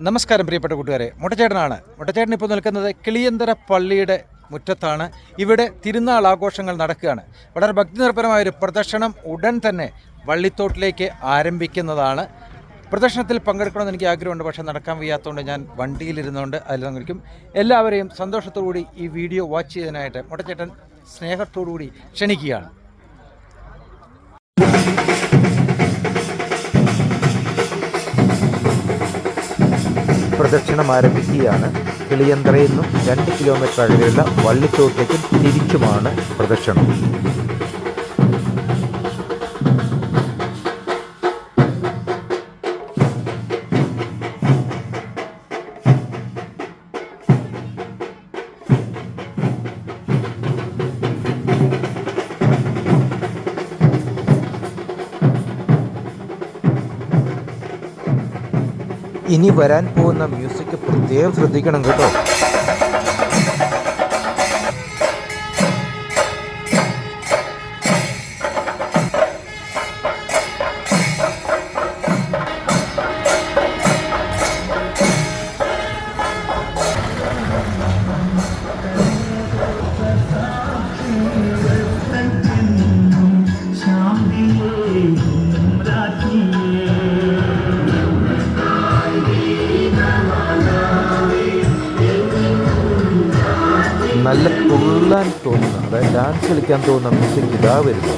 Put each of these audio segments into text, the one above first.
നമസ്കാരം പ്രിയപ്പെട്ട കൂട്ടുകാരെ, മുട്ടച്ചേട്ടനാണ്. മുട്ടച്ചേട്ടൻ ഇപ്പോൾ നിൽക്കുന്നത് കിളിയന്തര പള്ളിയുടെ മുറ്റത്താണ്. ഇവിടെ തിരുനാൾ ആഘോഷങ്ങൾ നടക്കുകയാണ്. വളരെ ഭക്തിനിർഭരമായൊരു പ്രദക്ഷിണം ഉടൻ തന്നെ വള്ളിത്തോട്ടിലേക്ക് ആരംഭിക്കുന്നതാണ്. പ്രദക്ഷിണത്തിൽ പങ്കെടുക്കണമെന്ന് എനിക്ക് ആഗ്രഹമുണ്ട്, പക്ഷേ നടക്കാൻ വയ്യാത്തതുകൊണ്ട് ഞാൻ വണ്ടിയിലിരുന്നുകൊണ്ട് അതിൽ പങ്കെടുക്കും. എല്ലാവരെയും സന്തോഷത്തോടുകൂടി ഈ വീഡിയോ വാച്ച് ചെയ്യാനായിട്ട് മുട്ടച്ചേട്ടൻ സ്നേഹത്തോടുകൂടി ക്ഷണിക്കുകയാണ്. പ്രദക്ഷിണം ആരംഭിക്കുകയാണ്. കിളിയന്തറയിൽ നിന്നും 2 കിലോമീറ്റർ അകലെയുള്ള വള്ളിത്തോട്ടിലേക്കും തിരിച്ചുമാണ് പ്രദക്ഷിണം. ഇനി വരാൻ പോകുന്ന മ്യൂസിക് പ്രത്യേകം ശ്രദ്ധിക്കണം കേട്ടോ. നല്ല തുള്ളാൻ തോന്നുന്ന, അതായത് ഡാൻസ് കളിക്കാൻ തോന്നുന്ന മ്യൂസിക് ഇതാ വരുന്നു.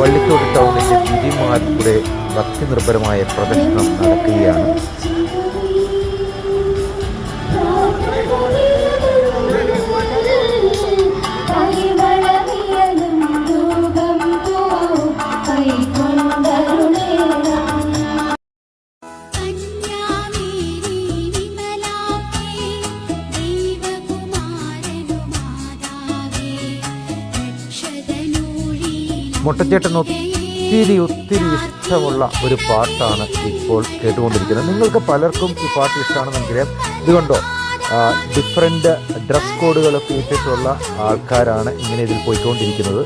വള്ളിത്തോട് ടൗണിൻ്റെ തിരിമാറിലൂടെ ഭക്തിനിർഭരമായ പ്രദക്ഷിണം നടക്കുകയാണ്. മുട്ടച്ചേട്ടൻ ഒത്തിരി ഇഷ്ടമുള്ള ഒരു പാട്ടാണ് ഇപ്പോൾ കേട്ടുകൊണ്ടിരിക്കുന്നത്. നിങ്ങൾക്ക് പലർക്കും ഈ പാട്ട് ഇഷ്ടമാണെന്നെങ്കിലും ഇതുകൊണ്ടോ ഡിഫറെൻ്റ് ഡ്രസ് കോഡുകളൊക്കെ ഇട്ടിട്ടുള്ള ആൾക്കാരാണ് ഇങ്ങനെ ഇതിൽ പോയിക്കൊണ്ടിരിക്കുന്നത്.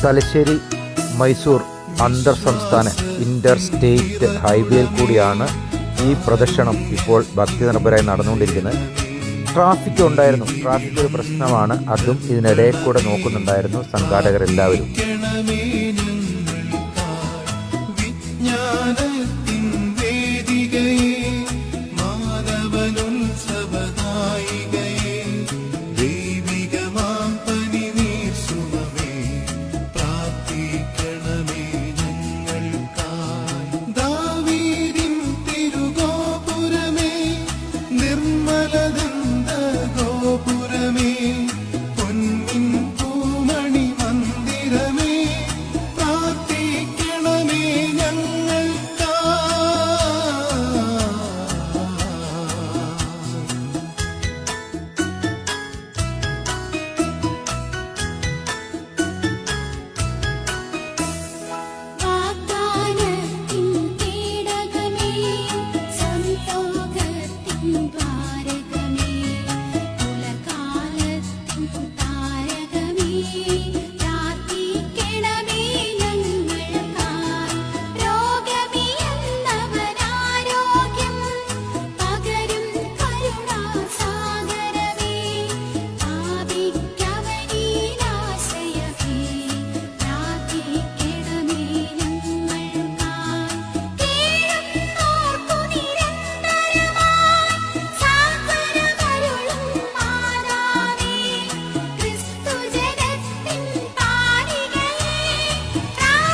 തലശ്ശേരി മൈസൂർ അന്തർ സംസ്ഥാന ഇൻ്റർസ്റ്റേറ്റ് ഹൈവേയിൽ കൂടിയാണ് ഈ പ്രദക്ഷിണം ഇപ്പോൾ ഭക്തിനിർഭരമായി നടന്നുകൊണ്ടിരിക്കുന്നത്. ട്രാഫിക് ഉണ്ടായിരുന്നു, ട്രാഫിക് ഒരു പ്രശ്നമാണ്. അതും ഇതിനിടയിൽ കൂടെ നോക്കുന്നുണ്ടായിരുന്നു സംഘാടകരെല്ലാവരും.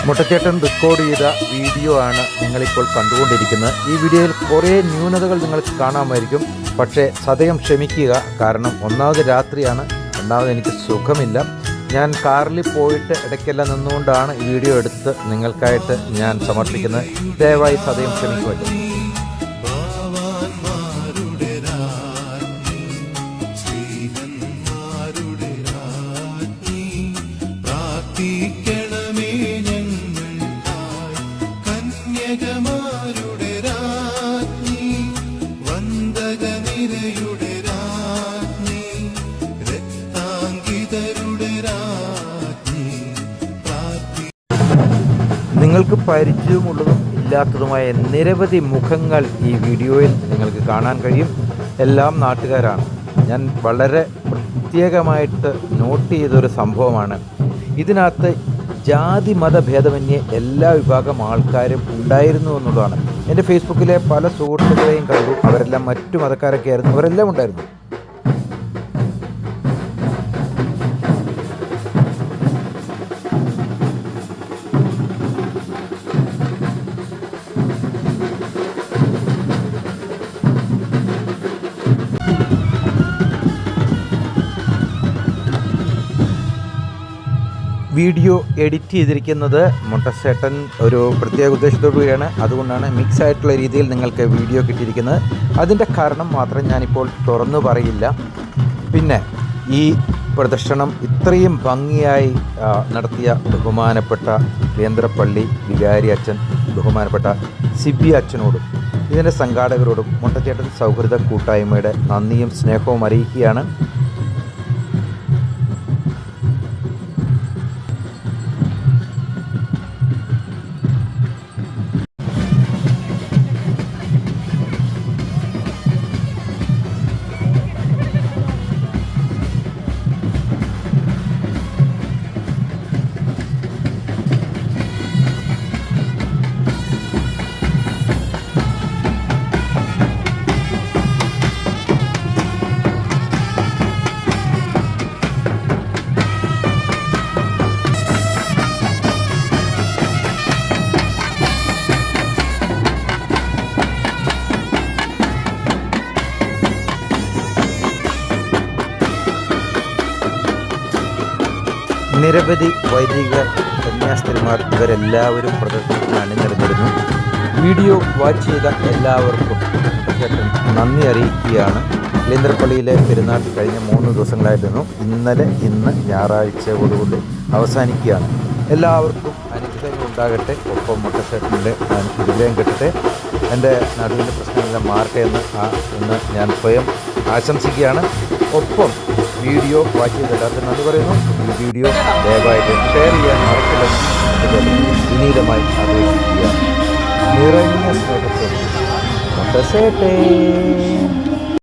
മുട്ടച്ചേട്ടൻ റെക്കോർഡ് ചെയ്ത വീഡിയോ ആണ് നിങ്ങളിപ്പോൾ കണ്ടുകൊണ്ടിരിക്കുന്നത്. ഈ വീഡിയോയിൽ കുറേ ന്യൂനതകൾ നിങ്ങൾക്ക് കാണാമായിരിക്കും. പക്ഷേ സദയം ക്ഷമിക്കുക. കാരണം ഒന്നാമത് രാത്രിയാണ്, രണ്ടാമത് എനിക്ക് സുഖമില്ല. ഞാൻ കാറിൽ പോയിട്ട് ഇടയ്ക്കെല്ലാം നിന്നുകൊണ്ടാണ് ഈ വീഡിയോ എടുത്ത് നിങ്ങൾക്കായിട്ട് ഞാൻ സമർപ്പിക്കുന്നത്. ദയവായി സദയം ക്ഷമിക്കുമല്ലോ. നിങ്ങൾക്ക് പരിചയമുള്ളതും ഇല്ലാത്തതുമായ നിരവധി മുഖങ്ങൾ ഈ വീഡിയോയിൽ നിങ്ങൾക്ക് കാണാൻ കഴിയും. എല്ലാം നാട്ടുകാരാണ്. ഞാൻ വളരെ പ്രത്യേകമായിട്ട് നോട്ട് ചെയ്തൊരു സംഭവമാണ്. ഇതിനകത്ത് ജാതി മതഭേദമന്യേ എല്ലാ വിഭാഗം ആൾക്കാരും ഉണ്ടായിരുന്നു എന്നുള്ളതാണ്. എൻ്റെ ഫേസ്ബുക്കിലെ പല സുഹൃത്തുക്കളെയും കണ്ടു. അവരെല്ലാം മറ്റു മതക്കാരൊക്കെ ആയിരുന്നു. അവരെല്ലാം ഉണ്ടായിരുന്നു. വീഡിയോ എഡിറ്റ് ചെയ്തിരിക്കുന്നത് മുട്ടച്ചേട്ടൻ ഒരു പ്രത്യേക ഉദ്ദേശത്തോടു കൂടിയാണ്. അതുകൊണ്ടാണ് മിക്സ് ആയിട്ടുള്ള രീതിയിൽ നിങ്ങൾക്ക് വീഡിയോ കിട്ടിയിരിക്കുന്നത്. അതിൻ്റെ കാരണം മാത്രം ഞാനിപ്പോൾ തുറന്നു പറയില്ല. പിന്നെ ഈ പ്രദർശനം ഇത്രയും ഭംഗിയായി നടത്തിയ ബഹുമാനപ്പെട്ട കേന്ദ്രപ്പള്ളി വികാരി അച്ഛൻ, ബഹുമാനപ്പെട്ട സിബി അച്ഛനോടും ഇതിൻ്റെ സംഘാടകരോടും മുട്ടച്ചേട്ടൻ സൗഹൃദ കൂട്ടായ്മയുടെ നന്ദിയും സ്നേഹവും അറിയിക്കുകയാണ്. നിരവധി വൈദികർ, കന്യാസ്ത്രീമാർ ഇവരെല്ലാവരും പ്രദർശനത്തിന് അണിനിരന്നിരുന്നു. വീഡിയോ വാച്ച് ചെയ്ത എല്ലാവർക്കും ചേട്ടൻ നന്ദി അറിയിക്കുകയാണ്. കേന്ദ്രപ്പള്ളിയിലെ പെരുന്നാൾ കഴിഞ്ഞ 3 ദിവസങ്ങളായിരുന്നു. ഇന്ന് ഞായറാഴ്ചയോടുകൂടി അവസാനിക്കുകയാണ്. എല്ലാവർക്കും അനുഗ്രഹങ്ങൾ ഉണ്ടാകട്ടെ. ഒപ്പം മുട്ടച്ചേട്ടൻ്റെ വിജയം കിട്ടട്ടെ. എൻ്റെ നടുവിൻ്റെ പ്രശ്നങ്ങളെല്ലാം മാറട്ടെ എന്ന് ഞാൻ സ്വയം ആശംസിക്കുകയാണ്. ഒപ്പം വീഡിയോ വാച്ച് ചെയ്ത് എല്ലാവർക്കും നന്ദി പറയുന്നു. ഈ വീഡിയോ ദയവായിട്ട് ഷെയർ ചെയ്യാൻ മറക്കില്ലെന്ന് വിനീതമായി അപേക്ഷിക്കുക. നിറഞ്ഞ സ്നേഹത്തോടെ മുട്ടച്ചേട്ടൻ.